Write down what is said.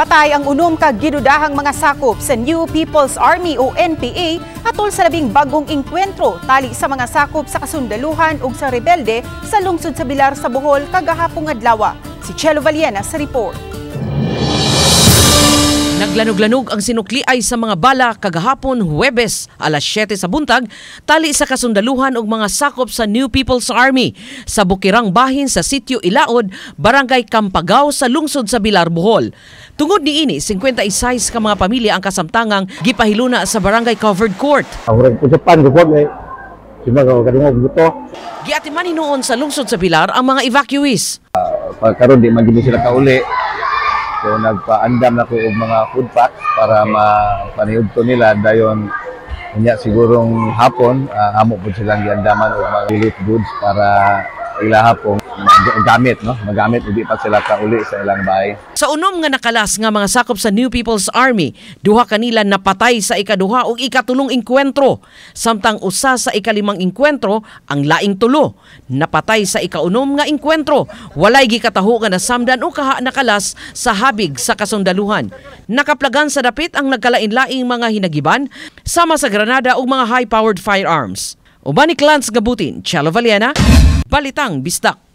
Napatay ang unom ka gidudahang mga sakop sa New People's Army o NPA atol sa labing bagong inkwentro tali sa mga sakop sa kasundaluhan ug sa rebelde sa lungsod sa Bilar sa Bohol kagahapong adlaw. Si Chelo Valiena sa report. Naglanog-lanog ang sinukliay sa mga bala kagahapon Huwebes alas 7 sa buntag tali sa kasundaluhan og mga sakop sa New People's Army sa Bukirang Bahin sa Sitio Ilaod, Barangay Campagao sa lungsod sa Bilar, Bohol. Tungod niini 56 ka mga pamilya ang kasamtangang gipahiluna sa Barangay Covered Court. Ang usapan ko ay kadungog buto. Giatiman hinuon sa lungsod sa Bilar ang mga evacuees. Pagkaroon di man gid sila kauli. So nagpaandam na ko og mga food pack para mapaniud ko nila dayon unya sigurong hapon amo pud silang giandaman og mga relief goods para ilahapon magamit udi pa sila kauli sa ilang bahay. Sa unom nga nakalas nga mga sakop sa New People's Army, duha kanila napatay sa ikaduha ug ikatulong inkwentro, samtang usa sa ikalimang inkwentro ang laing tulo napatay sa ikaunom nga inkwentro. Walay gikataho nga nasamdan o kaha nakalas sa habig sa kasundaluhan. Nakaplagan sa dapit ang nagkalain-laing mga hinagiban sama sa granada ug mga high-powered firearms. Uban ni Clarence Gabutin, Chelo Valiena, Balitang Bisdak.